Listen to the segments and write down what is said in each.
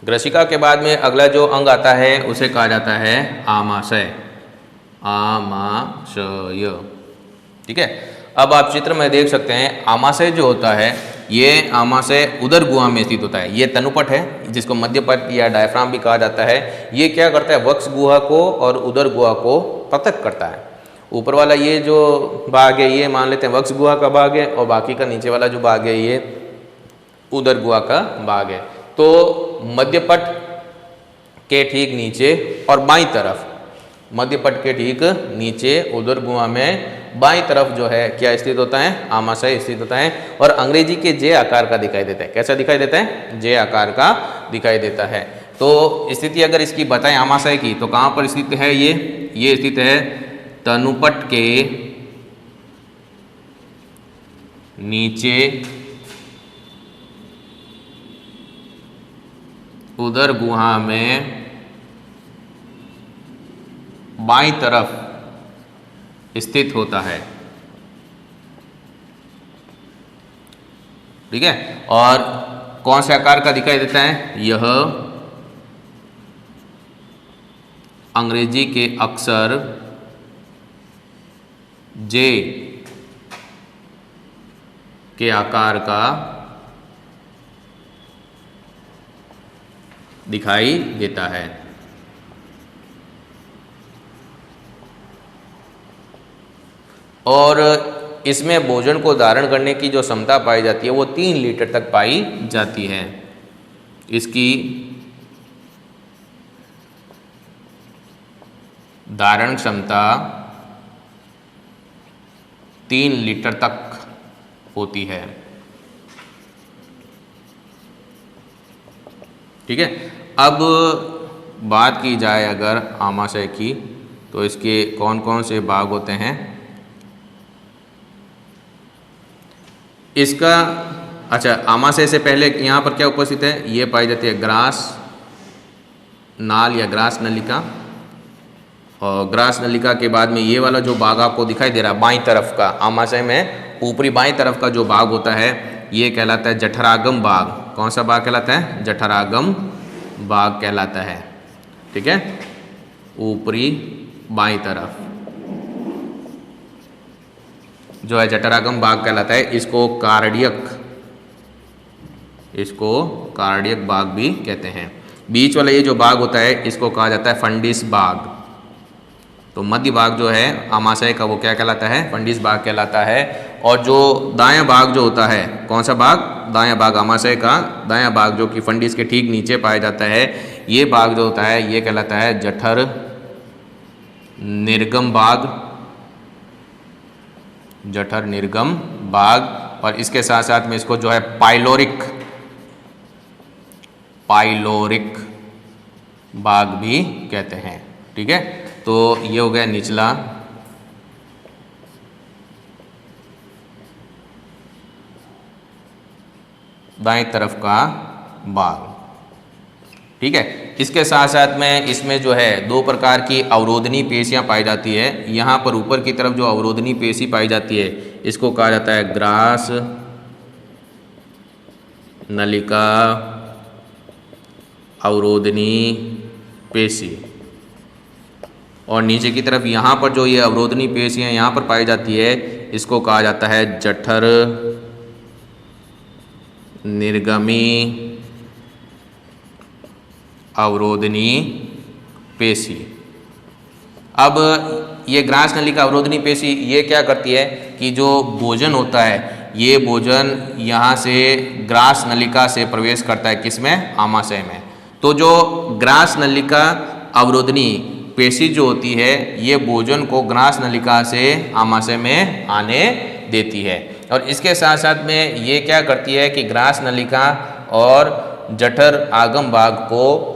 ग्रसिका के बाद में अगला जो अंग आता है उसे कहा जाता है आमाशय, आमाशय। ठीक है, अब आप चित्र में देख सकते हैं आमाशय जो होता है ये आमाशय उदर गुहा में स्थित होता है। ये तनुपट है जिसको मध्यपट या डायफ्राम भी कहा जाता है। ये क्या करता है, वक्ष गुहा को और उदर गुहा को पृथक करता है। ऊपर वाला ये जो भाग है ये मान लेते हैं वक्ष गुहा का भाग है और बाकी का नीचे वाला जो भाग है ये उदर गुहा का भाग है। तो मध्यपट के ठीक नीचे और बाईं तरफ, मध्यपट के ठीक नीचे उदर गुहा में बाईं तरफ जो है क्या स्थित होता है, आमाशय स्थित होता है और अंग्रेजी के जे आकार का दिखाई देता है। कैसा दिखाई देता है, जे आकार का दिखाई देता है। तो स्थिति अगर इसकी बताएं आमाशय की तो कहाँ पर स्थित है ये स्थित है तनुपट के नीचे उदर गुहा में बाईं तरफ स्थित होता है। ठीक है, और कौन से आकार का दिखाई देता है, यह अंग्रेजी के अक्षर जे के आकार का दिखाई देता है। और इसमें भोजन को धारण करने की जो क्षमता पाई जाती है वो 3 लीटर तक पाई जाती है। इसकी धारण क्षमता 3 लीटर तक होती है। ठीक है, अब बात की जाए अगर आमाशय की तो इसके कौन कौन से भाग होते हैं। इसका अच्छा, आमाशय से पहले यहाँ पर क्या उपस्थित है, ये पाई जाती है ग्रास नाल या ग्रास नलिका। और ग्रास नलिका के बाद में ये वाला जो भाग आपको दिखाई दे रहा है बाईं तरफ का, आमाशय में ऊपरी बाईं तरफ का जो भाग होता है ये कहलाता है जठरागम भाग। कौन सा भाग कहलाता है, जठरागम भाग कहलाता है। ठीक है, ऊपरी बाईं तरफ जो है जठरागम भाग कहलाता है। इसको कार्डियक भाग भी कहते हैं। बीच वाला ये जो भाग होता है इसको कहा जाता है फंडिस भाग। तो मध्य भाग जो है आमाशय का वो क्या कहलाता है, फंडिस भाग कहलाता है। और जो दायां भाग जो होता है, कौन सा भाग, दायां भाग, आमाशय का दायां भाग जो कि फंडिस के ठीक नीचे पाया जाता है, ये भाग जो होता है ये कहलाता है जठर निर्गम भाग, जठर निर्गम भाग। और इसके साथ साथ में इसको जो है पाइलोरिक भाग भी कहते हैं। ठीक है, तो ये हो गया निचला दाएं तरफ का भाग। ठीक है, इसके साथ साथ में इसमें जो है 2 प्रकार की अवरोधनी पेशियां पाई जाती है। यहाँ पर ऊपर की तरफ जो अवरोधनी पेशी पाई जाती है इसको कहा जाता है ग्रास नलिका अवरोधनी पेशी। और नीचे की तरफ यहाँ पर जो ये अवरोधनी पेशियां यहाँ पर पाई जाती है इसको कहा जाता है जठर निर्गमी अवरोधनी पेशी। अब ये ग्रास नलिका अवरोधनी पेशी ये क्या करती है कि जो भोजन होता है ये भोजन यहाँ से ग्रास नलिका से प्रवेश करता है, किसमें, आमाशय में। तो जो ग्रास नलिका अवरोधनी पेशी जो होती है ये भोजन को ग्रास नलिका से आमाशय में आने देती है। और इसके साथ साथ में ये क्या करती है कि ग्रास नलिका और जठर आगम भाग को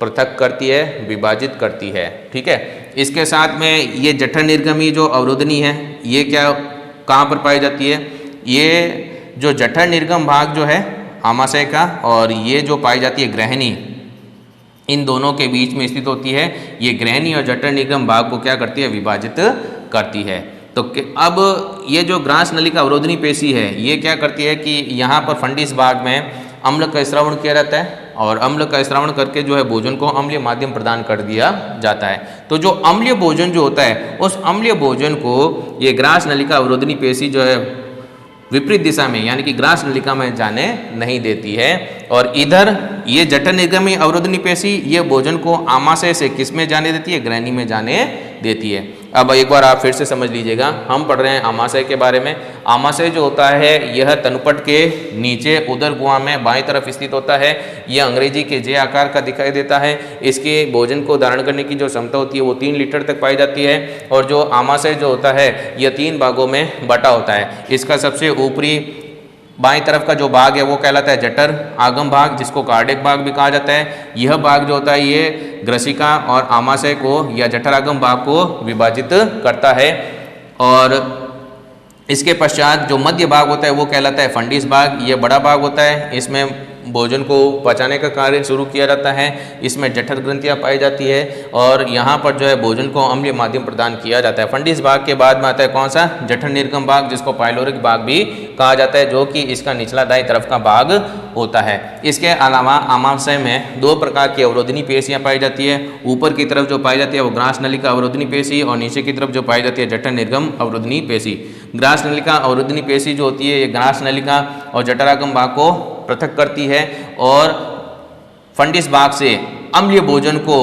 पृथक करती है, विभाजित करती है। ठीक है, इसके साथ में ये जठर निर्गमी जो अवरोधनी है ये क्या कहाँ पर पाई जाती है, ये जो जठर निर्गम भाग जो है आमाशय का और ये जो पाई जाती है ग्रहणी, इन दोनों के बीच में स्थित होती है। ये ग्रहणी और जठर निर्गम भाग को क्या करती है, विभाजित करती है। तो अब ये जो ग्रास नलिका अवरोधनी पेशी है ये क्या करती है कि यहाँ पर फंडिस भाग में अम्ल का स्रावण किया जाता है और अम्ल का स्रावण करके जो है भोजन को अम्लीय माध्यम प्रदान कर दिया जाता है। तो जो अम्लीय भोजन जो होता है उस अम्लीय भोजन को ये ग्रास नलिका अवरोधनी पेशी जो है विपरीत दिशा में यानी कि ग्रास नलिका में जाने नहीं देती है। और इधर ये जठर निर्गमी अवरोधनी पेशी ये भोजन को आमाशय से किस में जाने देती है, ग्रहणी में जाने देती है। अब एक बार आप फिर से समझ लीजिएगा, हम पढ़ रहे हैं आमाशय के बारे में। आमाशय जो होता है यह तनुपट के नीचे उदर गुहा में बाईं तरफ स्थित होता है। यह अंग्रेजी के जे आकार का दिखाई देता है। इसके भोजन को धारण करने की जो क्षमता होती है वो 3 लीटर तक पाई जाती है। और जो आमाशय जो होता है यह 3 भागों में बटा होता है। इसका सबसे ऊपरी बाईं तरफ का जो भाग है वो कहलाता है जठर आगम भाग, जिसको कार्डिक भाग भी कहा जाता है। यह भाग जो होता है ये ग्रसिका और आमाशय को या जठरागम भाग को विभाजित करता है। और इसके पश्चात जो मध्य भाग होता है वो कहलाता है फंडिस भाग। यह बड़ा भाग होता है, इसमें भोजन को पचाने का कार्य शुरू किया जाता है। इसमें जठर ग्रंथियाँ पाई जाती है और यहाँ पर जो है भोजन को अम्लीय माध्यम प्रदान किया जाता है। फंडिस भाग के बाद में आता है कौन सा, जठर निर्गम भाग, जिसको पाइलोरिक भाग भी कहा जाता है, जो कि इसका निचला दाईं तरफ का भाग होता है। इसके अलावा आमाशय में 2 प्रकार की अवरोधनी पेशियाँ पाई जाती है। ऊपर की तरफ जो पाई जाती है वो ग्रास नलिका अवरोधनी पेशी और नीचे की तरफ जो पाई जाती है जठर निर्गम अवरोधनी पेशी। ग्रास नलिका अवरोधनी पेशी जो होती है ये ग्रास नलिका और जठरागम भाग को पृथक करती है और फंडिस भाग से अम्लीय भोजन को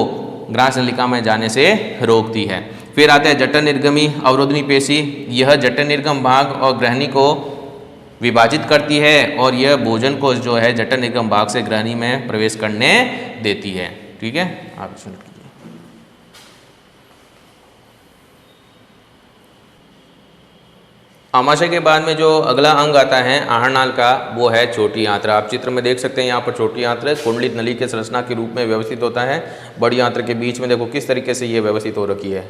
ग्रास नलिका में जाने से रोकती है। फिर आता है जठर निर्गमी अवरोधनी पेशी। यह जठर निर्गम भाग और ग्रहणी को विभाजित करती है और यह भोजन को जो है जठर निर्गम भाग से ग्रहणी में प्रवेश करने देती है। ठीक है, आप सुनिए। आमाशय के बाद में जो अगला अंग आता है आहरनाल का वो है छोटी आंत्र। आप चित्र में देख सकते हैं यहाँ पर छोटी आंत्र कुंडलित नली के संरचना के रूप में व्यवस्थित होता है। बड़ी आंत्र के बीच में देखो किस तरीके से ये व्यवस्थित हो रखी है।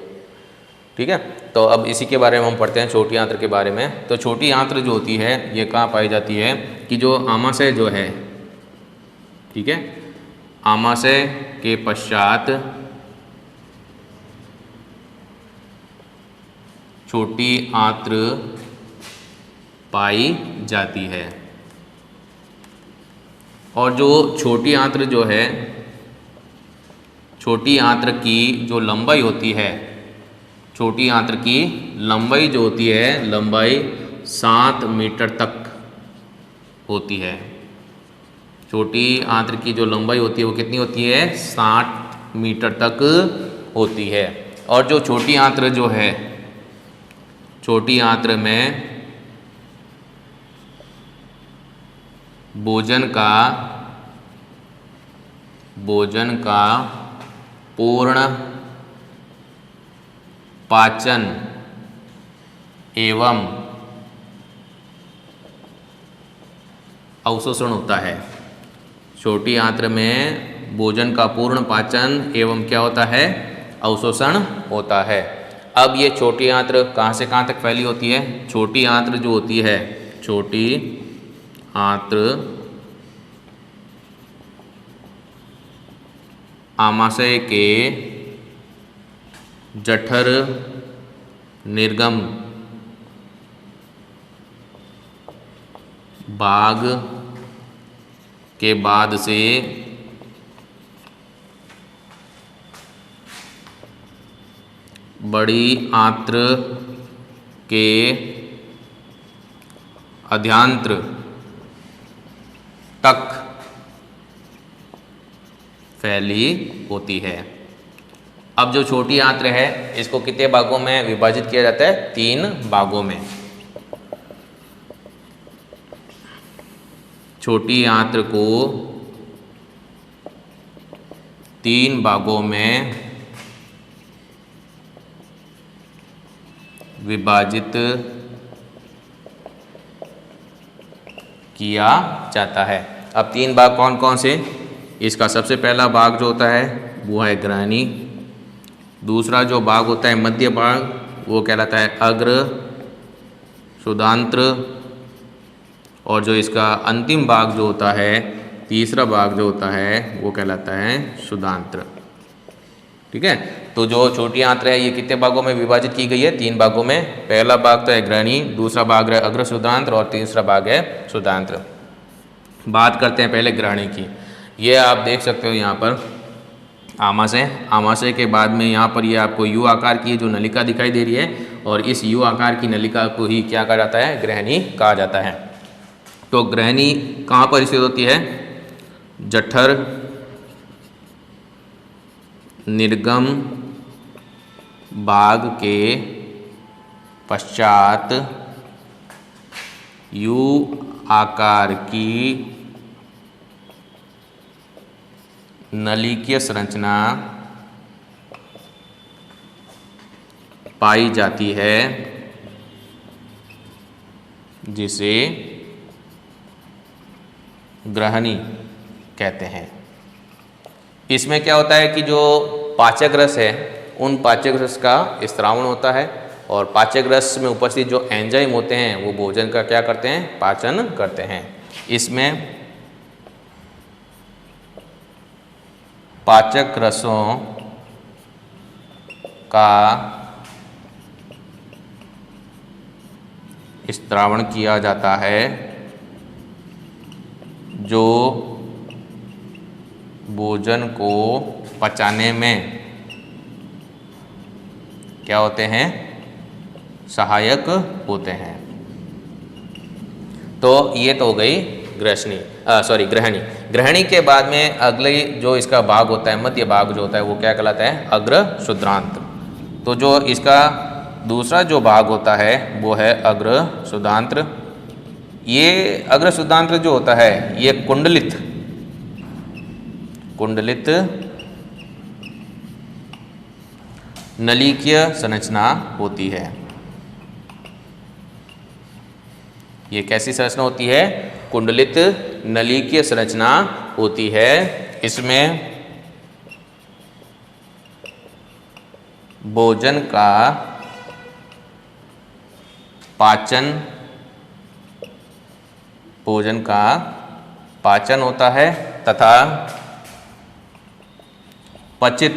ठीक है, तो अब इसी के बारे में हम पढ़ते हैं छोटी आंत्र के बारे में। तो छोटी आंत्र जो होती है ये कहाँ पाई जाती है कि जो आमाशय जो है, ठीक है, आमाशय के पश्चात छोटी आंत्र पाई जाती है। और जो छोटी आंत्र जो है, छोटी आंत्र की जो लंबाई होती है, छोटी आंत्र की लंबाई जो होती है, लंबाई 7 मीटर तक होती है। छोटी आंत्र की जो लंबाई होती है वो कितनी होती है, 60 मीटर तक होती है। और जो छोटी आंत्र जो है, छोटी आंत्र में भोजन का पूर्ण पाचन एवं अवशोषण होता है। छोटी आंत्र में भोजन का पूर्ण पाचन एवं क्या होता है, अवशोषण होता है। अब ये छोटी आंत्र कहाँ से कहाँ तक फैली होती है? छोटी आंत्र जो होती है, छोटी आंत्र आमाशय के जठर निर्गम भाग के बाद से बड़ी आंत्र के अध्यांत्र तक फैली होती है। अब जो छोटी आंत्र है इसको कितने भागों में विभाजित किया जाता है? 3 भागों में। छोटी आंत्र को 3 भागों में विभाजित किया जाता है। अब 3 भाग कौन कौन से? इसका सबसे पहला भाग जो होता है वो है ग्रहणी। दूसरा जो भाग होता है मध्य भाग वो कहलाता है अग्र शुदांत्र। और जो इसका अंतिम भाग जो होता है, तीसरा भाग जो होता है वो कहलाता है शुदांत्र। ठीक है, तो जो छोटी आंत्र है ये कितने भागों में विभाजित की गई है? 3 भागों में। पहला भाग तो है ग्रहणी, दूसरा भाग है अग्र शुदांत्र और तीसरा भाग है शुदांत्र। बात करते हैं पहले ग्रहणी की। ये आप देख सकते हो यहाँ पर आमाशय, आमाशय के बाद में यहाँ पर ये आपको यू आकार की जो नलिका दिखाई दे रही है, और इस यू आकार की नलिका को ही क्या कहा जाता है, ग्रहणी कहा जाता है। तो ग्रहणी कहाँ पर स्थित होती है, जठर निर्गम भाग के पश्चात यू आकार की नलिकीय संरचना पाई जाती है, जिसे ग्रहणी कहते हैं। इसमें क्या होता है कि जो पाचक रस है, उन पाचक रस का स्त्रावण होता है, और पाचक रस में उपस्थित जो एंजाइम होते हैं वो भोजन का क्या करते हैं, पाचन करते हैं। इसमें पाचक रसों का स्त्रावण किया जाता है, जो भोजन को पचाने में क्या होते हैं, सहायक होते हैं। तो ये तो हो गई ग्रहणी। ग्रहणी के बाद में अगले जो इसका भाग होता है, मध्य भाग जो होता है, वो क्या कहलाता है, अग्र शुद्रांत्र। तो जो इसका दूसरा जो भाग होता है वो है अग्र शुद्धांत्र। ये अग्र शुद्धांत्र जो होता है ये कुंडलित नलिकीय संरचना होती है। ये कैसी संरचना होती है, कुंडलित नलिकीय संरचना होती है। इसमें भोजन का पाचन होता है तथा पचित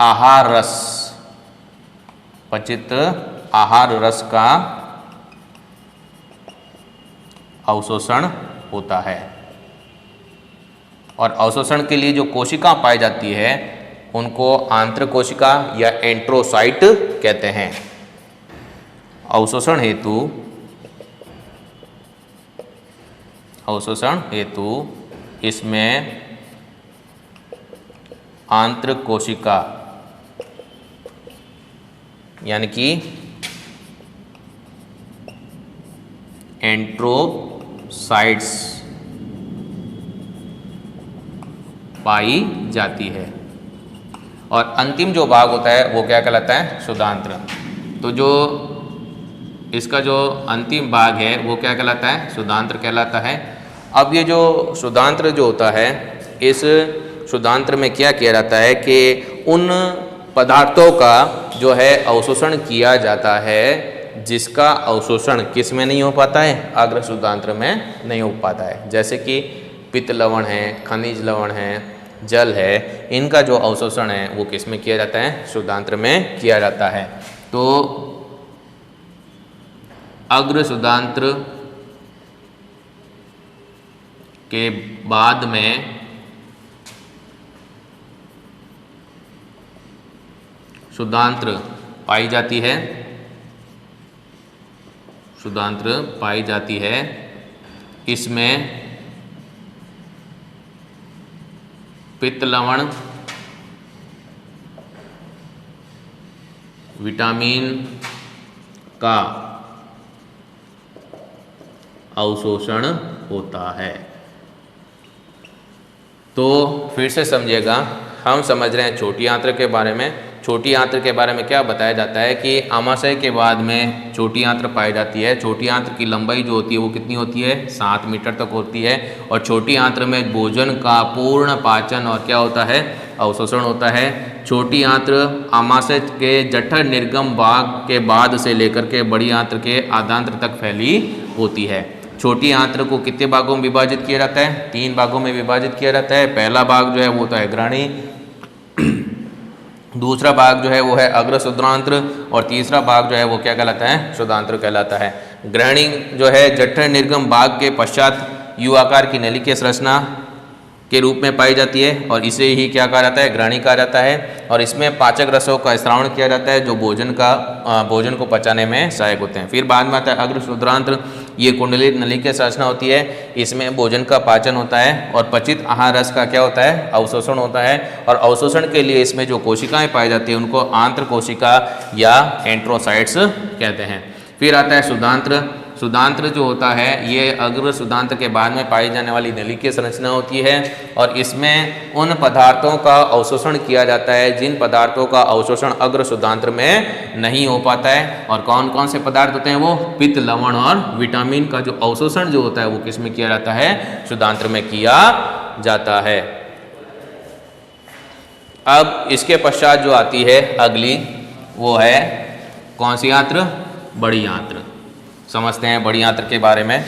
आहार रस का अवशोषण होता है। और अवशोषण के लिए जो कोशिका पाई जाती है उनको आंत्र कोशिका या एंट्रोसाइट कहते हैं। अवशोषण हेतु इसमें आंत्र कोशिका यानी कि एंट्रोसाइट्स पाई जाती है। और अंतिम जो भाग होता है वो क्या कहलाता है, शुद्धांत्र। तो जो इसका जो अंतिम भाग है वो क्या कहलाता है, शुद्धांत्र कहलाता है। अब ये जो शुद्धांत्र जो होता है, इस शुद्धांत्र में क्या किया जाता है कि उन पदार्थों का जो है अवशोषण किया जाता है, जिसका अवशोषण किस में नहीं हो पाता है, अग्र शुद्धांत्र में नहीं हो पाता है। जैसे कि पित्त लवण है, खनिज लवण है, जल है, इनका जो अवशोषण है वो किस में किया जाता है, शुद्धांत्र में किया जाता है। तो अग्र शुद्धांत्र के बाद में शुद्धांत्र पाई जाती है। इसमें पित्त लवण, विटामिन का अवशोषण होता है। तो फिर से समझिएगा, हम समझ रहे हैं छोटी आंत्र के बारे में। छोटी आंत्र के बारे में क्या बताया जाता है कि आमाशय के बाद में छोटी आंत्र पाई जाती है। छोटी आंत्र की लंबाई जो होती है वो कितनी होती है, 7 मीटर तक होती है। और छोटी आंत्र में भोजन का पूर्ण पाचन और क्या होता है, अवशोषण होता है। छोटी आंत्र आमाशय के जठर निर्गम भाग के बाद से लेकर के बड़ी आंत्र के आद्यांत्र तक फैली होती है। छोटी आंत्र को कितने भागों में विभाजित किया जाता है, 3 भागों में विभाजित किया जाता है। पहला भाग जो है वो तो है ग्रहणी, दूसरा भाग जो है वो है अग्र शुद्धांत्र, और तीसरा भाग जो है वो क्या कहलाता है, शुद्धांत्र कहलाता है। ग्रहणी जो है जठर निर्गम भाग के पश्चात यू आकार की नली की संरचना के रूप में पाई जाती है और इसे ही क्या कहा जाता है, ग्रहणी कहा जाता है। और इसमें पाचक रसों का स्रावण किया जाता है जो भोजन को पचाने में सहायक होते हैं। फिर बाद में आता है अग्र क्षुद्रांत्र, ये कुंडली नली की संरचना होती है, इसमें भोजन का पाचन होता है और पचित आहार रस का क्या होता है, अवशोषण होता है। और अवशोषण के लिए इसमें जो कोशिकाएं पाई जाती है उनको आंत्र कोशिका या एंट्रोसाइट्स कहते हैं। फिर आता है सुधांत्र। सुधांत्र जो होता है ये अग्र सुधांत्र के बाद में पाई जाने वाली नली की संरचना होती है और इसमें उन पदार्थों का अवशोषण किया जाता है जिन पदार्थों का अवशोषण अग्र सुधांत्र में नहीं हो पाता है। और कौन कौन से पदार्थ होते हैं वो, पित्त, लवण और विटामिन का जो अवशोषण जो होता है वो किस में किया जाता है, सुधांत्र में किया जाता है। अब इसके पश्चात जो आती है अगली वो है कौन सी आंत्र, बड़ी आंत्र। समझते हैं बड़ी आंत्र के बारे में।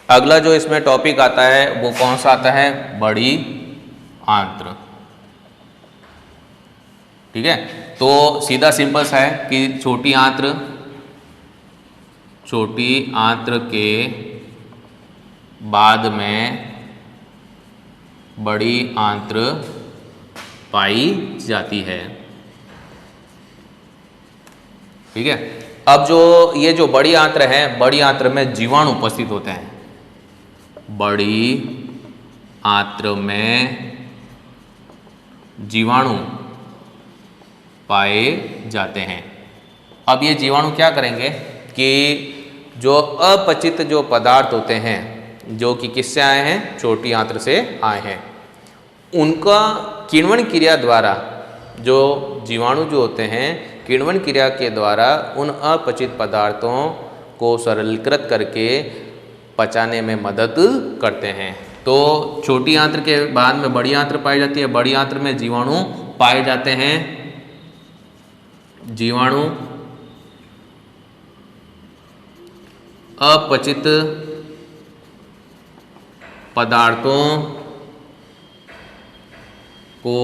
अगला जो इसमें टॉपिक आता है वो कौन सा आता है, बड़ी आंत्र। ठीक है, तो सीधा सिंपल सा है कि छोटी आंत्र के बाद में बड़ी आंत्र पाई जाती है। ठीक है, अब ये जो बड़ी आंत्र है, बड़ी आंत्र में जीवाणु उपस्थित होते हैं। बड़ी आंत्र में जीवाणु पाए जाते हैं। अब ये जीवाणु क्या करेंगे कि जो अपचित जो पदार्थ होते हैं जो कि किससे आए हैं, छोटी आंत्र से आए हैं, उनका किण्वन क्रिया द्वारा जो जीवाणु जो होते हैं किण्वन क्रिया के द्वारा उन अपचित पदार्थों को सरलीकृत करके पचाने में मदद करते हैं। तो छोटी आंत्र के बाद में बड़ी आंत्र पाई जाती है। बड़ी आंत्र में जीवाणु पाए जाते हैं। जीवाणु अपचित पदार्थों को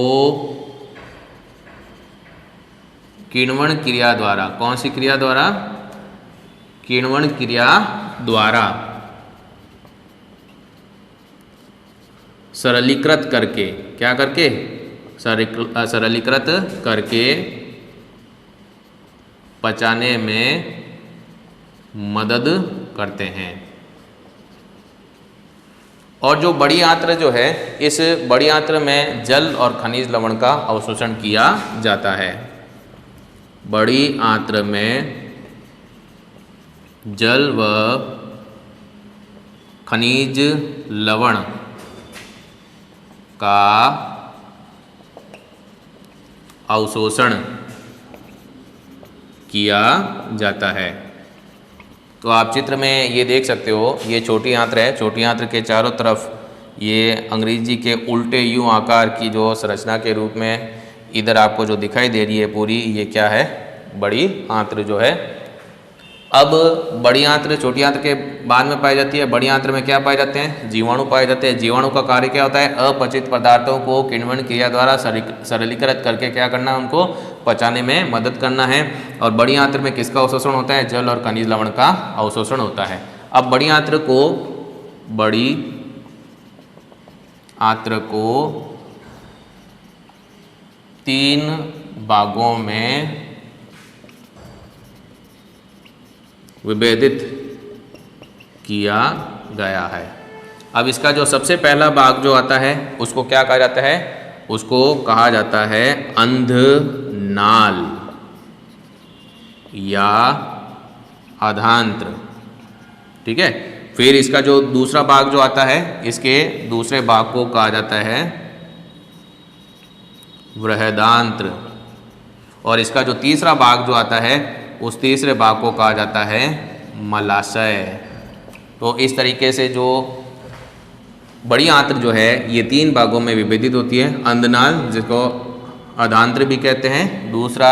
किण्वन क्रिया द्वारा, कौन सी क्रिया द्वारा, किण्वन क्रिया द्वारा सरलीकृत करके, क्या करके, सरलीकृत करके पचाने में मदद करते हैं। और जो बड़ी आंत्र जो है, इस बड़ी आंत्र में जल और खनिज लवण का अवशोषण किया जाता है। बड़ी आंत्र में जल व खनिज लवण का अवशोषण किया जाता है। तो आप चित्र में ये देख सकते हो, ये छोटी आंत्र है। छोटी आंत्र के चारों तरफ ये अंग्रेजी के उल्टे यू आकार की जो संरचना के रूप में इधर आपको जो दिखाई दे रही है पूरी, ये क्या है, बड़ी आंत्र जो है। अब बड़ी आंत्र छोटी आंत्र के बाद में पाई जाती है। बड़ी आंत्र में क्या पाए जाते हैं, जीवाणु पाए जाते हैं। जीवाणु का कार्य क्या होता है, अपचित पदार्थों को किण्वन क्रिया द्वारा सरलीकृत करके क्या करना है, उनको पचाने में मदद करना है। और बड़ी आंत्र में किसका अवशोषण होता है, जल और खनिज लवण का अवशोषण होता है। अब बड़ी आंत्र को 3 भागों में विभेदित किया गया है। अब इसका जो सबसे पहला भाग जो आता है उसको क्या कहा जाता है, उसको कहा जाता है अंधनाल या अधांत्र। ठीक है, फिर इसका जो दूसरा भाग जो आता है, इसके दूसरे भाग को कहा जाता है बृहदांत्र। और इसका जो तीसरा भाग जो आता है, उस तीसरे भाग को कहा जाता है मलाशय। तो इस तरीके से जो बड़ी आंत्र जो है ये 3 भागों में विभेदित होती है। अंधनाल जिसको अधांत्र भी कहते हैं, दूसरा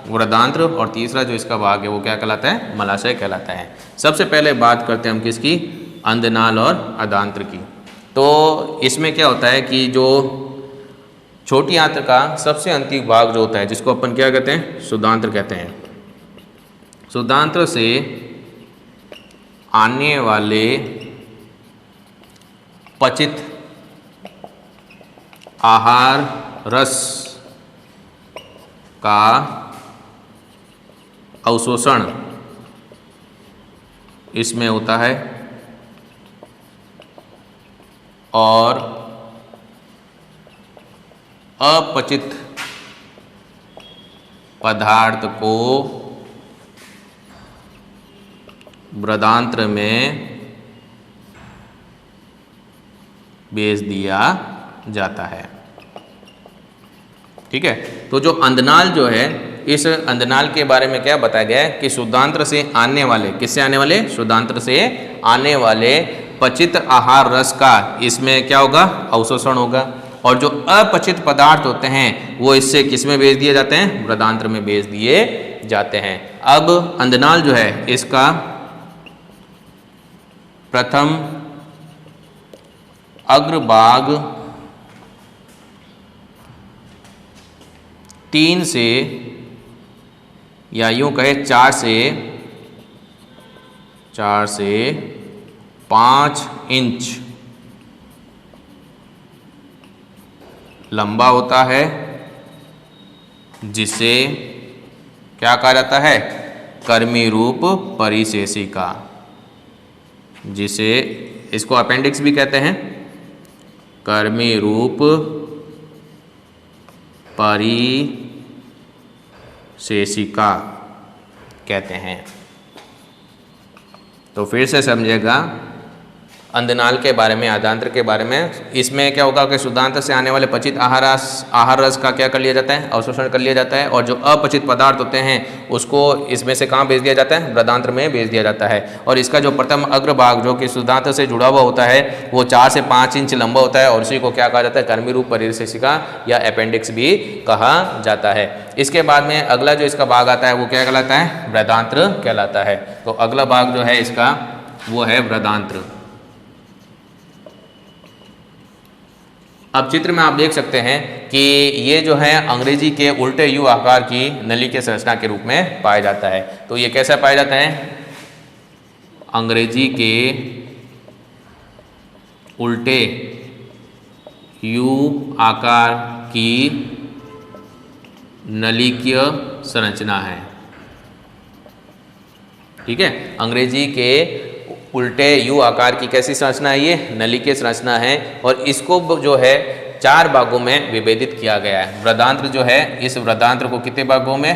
वृदांत्र, और तीसरा जो इसका भाग है वो क्या कहलाता है? मलाशय कहलाता है। सबसे पहले बात करते हैं हम किसकी? अंधनाल और अधांत्र की। तो इसमें क्या होता है कि जो छोटी आंत्र का सबसे अंतिम भाग जो होता है, जिसको अपन क्या कहते हैं? शुद्धांत्र कहते हैं। शुद्धांत्र से आने वाले पचित आहार रस का अवशोषण इसमें होता है और अपचित पदार्थ को वृदांत्र में भेज दिया जाता है। ठीक है, तो जो अंधनाल जो है, इस अंधनाल के बारे में क्या बताया गया है कि शुद्धांत्र से आने वाले, किससे आने वाले? शुद्धांत्र से आने वाले पचित आहार रस का इसमें क्या होगा? अवशोषण होगा, और जो अपचित पदार्थ होते हैं वो इससे किस में भेज दिए जाते हैं? वृदांत्र में भेज दिए जाते हैं। अब अंधनाल जो है, इसका प्रथम अग्रभाग 3 से, या यूं कहे 4 से 5 इंच लंबा होता है, जिसे क्या कहा जाता है? कर्मी रूप परिशेषिका, जिसे इसको अपेंडिक्स भी कहते हैं। कर्मी रूप परिशेषिका कहते हैं। तो फिर से समझेगा अंधनाल के बारे में, अधांत्र के बारे में। इसमें क्या होगा कि शुद्धांत्र से आने वाले पचित आहार रस का क्या कर लिया जाता है? अवशोषण कर लिया जाता है, और जो अपचित पदार्थ होते हैं उसको इसमें से कहाँ भेज दिया जाता है? वृदांत्र में भेज दिया जाता है। और इसका जो प्रथम अग्रभाग जो कि शुद्धांत्र से जुड़ा हुआ होता है वो 4 से 5 इंच लंबा होता है, और उसी को क्या कहा जाता है? कर्मी रूप परिशेषिका या अपेंडिक्स भी कहा जाता है। इसके बाद में अगला जो इसका भाग आता है वो क्या कहलाता है? वृदांत्र कहलाता है। तो अगला भाग जो है इसका वो है वृदांत्र। अब चित्र में आप देख सकते हैं कि ये जो है अंग्रेजी के उल्टे यू आकार की नली के संरचना के रूप में पाया जाता है। तो ये कैसा पाया जाता है? अंग्रेजी के उल्टे यू आकार की नलिकीय संरचना है। ठीक है, अंग्रेजी के उल्टे यू आकार की कैसी संरचना है? ये नलिकीय संरचना है, और इसको जो है 4 भागों में विभेदित किया गया है। वृदांत्र जो है, इस वृदांत्र को कितने भागों में?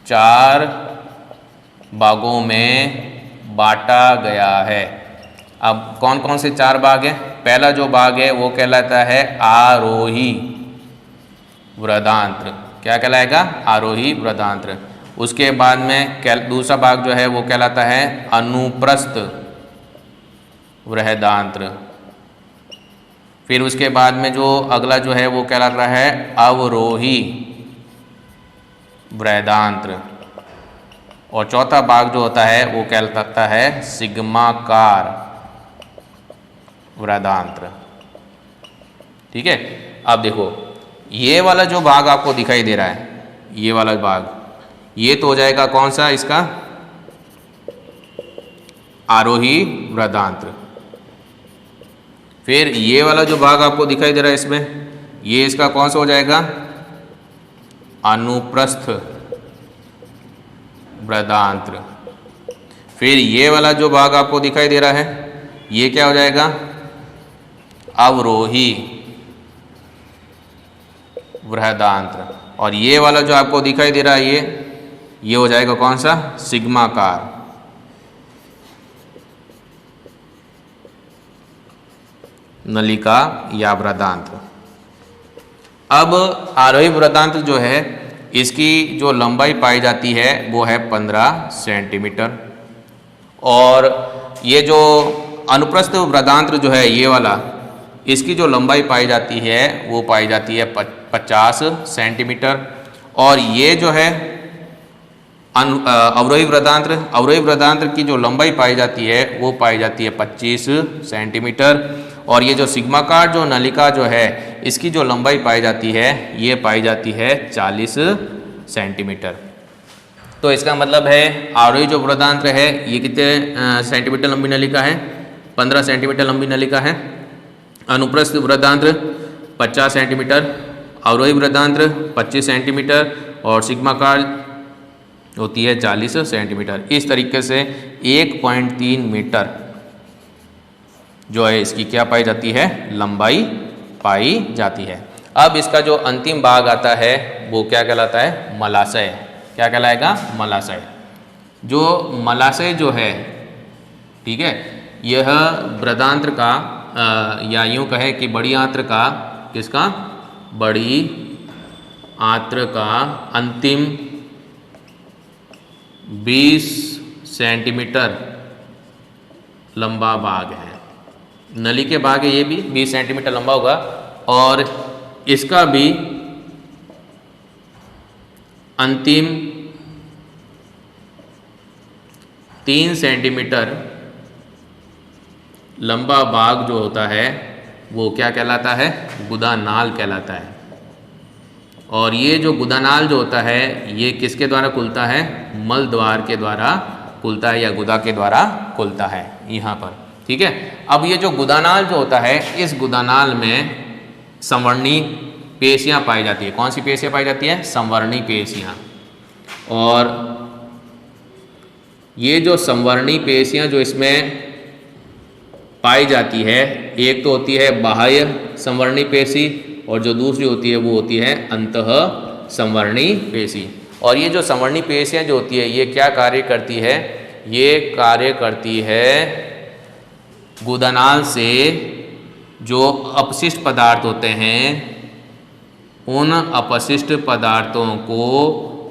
4 भागों में बांटा गया है। अब कौन कौन से 4 भाग हैं? पहला जो भाग है वो कहलाता है आरोही वृदांत्र। क्या कहलाएगा? आरोही वृदांत्र। उसके बाद में दूसरा भाग जो है वो कहलाता है अनुप्रस्थ वृहदांत्र। फिर उसके बाद में जो अगला जो है वो कहलाता है अवरोही वृहदांत्र, और चौथा भाग जो होता है वो कहलाता है सिग्माकार वृहदांत्र। ठीक है, अब देखो ये वाला जो भाग आपको दिखाई दे रहा है, ये वाला भाग, ये तो हो जाएगा कौन सा? इसका आरोही वृहदांत्र। फिर ये वाला जो भाग आपको दिखाई दे रहा है इसमें, ये इसका कौन सा हो जाएगा? अनुप्रस्थ वृहदांत्र। फिर ये वाला जो भाग आपको दिखाई दे रहा है ये क्या हो जाएगा? अवरोही वृहदांत्र। और ये वाला जो आपको दिखाई दे रहा है ये हो जाएगा कौन सा? सिग्माकार। नलिका या वृहदांत्र। अब आरोही वृहदांत्र जो है इसकी जो लंबाई पाई जाती है वो है 15 सेंटीमीटर, और ये जो अनुप्रस्थ वृहदांत्र जो है ये वाला, इसकी जो लंबाई पाई जाती है वो पाई जाती है 50 सेंटीमीटर। और ये जो है अवरोही वृद्धांत्र की जो लंबाई पाई जाती है वो पाई जाती है 25 सेंटीमीटर। और ये जो सिग्माकार जो नलिका जो है इसकी जो लंबाई पाई जाती है ये पाई जाती है 40 सेंटीमीटर। तो इसका मतलब है आरोही जो वृद्धांत्र है ये कितने सेंटीमीटर लंबी नलिका है? 15 सेंटीमीटर लंबी नलिका है। अनुप्रस्थ वृद्धांत्र 50 सेंटीमीटर, अवरोही वृद्धांत्र 25 सेंटीमीटर और सिग्माकार होती है 40 सेंटीमीटर। इस तरीके से 1.3 मीटर जो है इसकी क्या पाई जाती है? लंबाई पाई जाती है। अब इसका जो अंतिम भाग आता है वो क्या कहलाता है? मलाशय। क्या कहलाएगा? मलाशय। जो मलाशय जो है, ठीक है, यह वृद्धांत्र का या यूँ कहे कि बड़ी आंत्र का, किसका? बड़ी आंत्र का अंतिम 20 सेंटीमीटर लंबा भाग है। नली के भाग है ये भी 20 सेंटीमीटर लंबा होगा और इसका भी अंतिम 3 सेंटीमीटर लंबा भाग जो होता है वो क्या कहलाता है? गुदानाल कहलाता है। और ये जो गुदानाल जो होता है ये किसके द्वारा खुलता है? मल द्वार के द्वारा खुलता है या गुदा के द्वारा खुलता है यहाँ पर, ठीक है। अब ये जो गुदानाल जो होता है इस गुदानाल में संवर्णी पेशियाँ पाई जाती है। कौन सी पेशियाँ पाई जाती है? संवर्णी पेशियाँ। और ये जो संवर्णी पेशियाँ जो इसमें पाई जाती है, एक तो होती है बाह्य संवर्णी पेशी और जो दूसरी होती है वो होती है अंतः संवर्णी पेशी। और ये जो संवर्णी पेशियाँ जो होती है ये क्या कार्य करती है? ये कार्य करती है गुदानाल से जो अपशिष्ट पदार्थ होते हैं उन अपशिष्ट पदार्थों को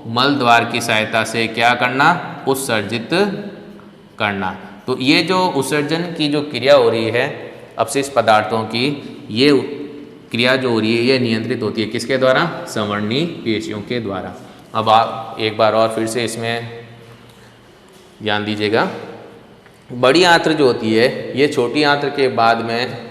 मल द्वार की सहायता से क्या करना? उत्सर्जित करना। तो ये जो उत्सर्जन की जो क्रिया हो रही है अपशिष्ट पदार्थों की, ये क्रिया जो हो रही है ये नियंत्रित होती है किसके द्वारा? संवर्णी पेशियों के द्वारा। अब आप एक बार और फिर से इसमें ध्यान दीजिएगा। बड़ी आंत्र जो होती है ये छोटी आंत्र के बाद में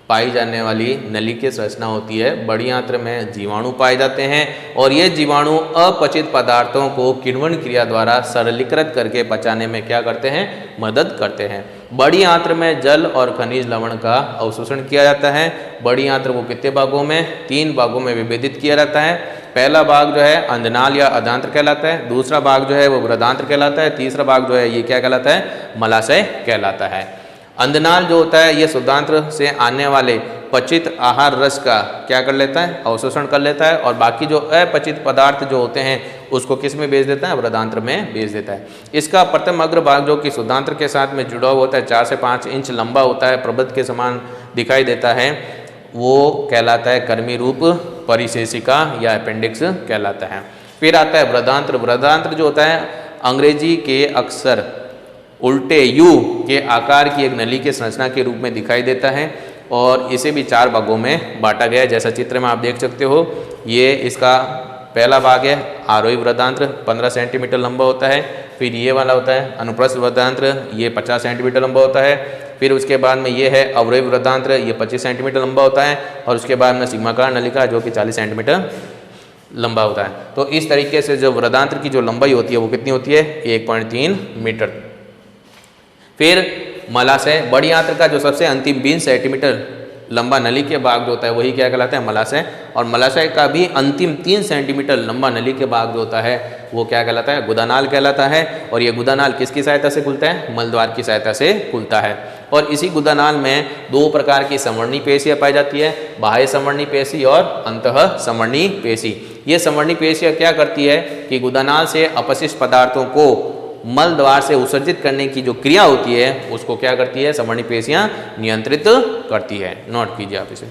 पाई जाने वाली नली की संरचना होती है। बड़ी आंत्र में जीवाणु पाए जाते हैं और ये जीवाणु अपचित पदार्थों को किण्वन क्रिया द्वारा सरलीकृत करके पचाने में क्या करते हैं? मदद करते हैं। बड़ी आंत्र में जल और खनिज लवण का अवशोषण किया जाता है। बड़ी आंत्र को कितने भागों में? 3 भागों में विभेदित किया जाता है। पहला भाग जो है अंधनाल या अधांत्र कहलाता है, दूसरा भाग जो है वो वृद्धांत्र कहलाता है, तीसरा भाग जो है ये क्या कहलाता है? मलाशय कहलाता है। अंधनाल जो होता है ये शुद्धांत्र से आने वाले पचित आहार रस का क्या कर लेता है? अवशोषण कर लेता है और बाकी जो अपचित पदार्थ जो होते हैं उसको किस में भेज देता है? वृद्धांत्र में भेज देता है। इसका प्रथम अग्र भाग जो कि शुद्धांत्र के साथ में जुड़ा हुआ होता है, 4 से 5 इंच लंबा होता है, प्रबंध के समान दिखाई देता है, वो कहलाता है कर्मी रूप परिशेषिका या अपेंडिक्स कहलाता है। फिर आता है वृद्धांत्र। वृद्धांत्र जो होता है अंग्रेजी के अक्षर उल्टे यू के आकार की एक नली के संरचना के रूप में दिखाई देता है और इसे भी 4 भागों में बांटा गया है। जैसा चित्र में आप देख सकते हो, ये इसका पहला भाग है आरोही वृद्धांत्र 15 सेंटीमीटर लंबा होता है। फिर ये वाला होता है अनुप्रस्थ वृद्धांत्र, ये 50 सेंटीमीटर लंबा होता है। फिर उसके बाद में ये है अवरोही वृद्धांत्र, ये 25 सेंटीमीटर लंबा होता है और उसके बाद में सिग्माकार नलिका जो कि 40 सेंटीमीटर लंबा होता है। तो इस तरीके से जो वृद्धांत्र की जो लंबाई होती है वो कितनी होती है? 1.3 मीटर। फिर मलाशय, बड़ी आंत्र का जो सबसे अंतिम 20 सेंटीमीटर लंबा नली के भाग जो होता है वही क्या कहलाता है? मलाशय। और मलाशय का भी अंतिम 3 सेंटीमीटर लंबा नली के भाग जो होता है वो क्या कहलाता है? गुदानाल कहलाता है। और ये गुदानाल किसकी सहायता से खुलता है? मलद्वार की सहायता से खुलता है। और इसी गुदानाल में 2 प्रकार की संवर्णी पेशियाँ पाई जाती है, बाह्य संवर्णी पेशी और अंतः संवर्णी पेशी। ये संवर्णी पेशियाँ क्या करती है कि गुदानाल से अपशिष्ट पदार्थों को मल द्वार से उत्सर्जित करने की जो क्रिया होती है उसको क्या करती है? संवर्णी पेशियाँ नियंत्रित करती है। नोट कीजिए आप इसे।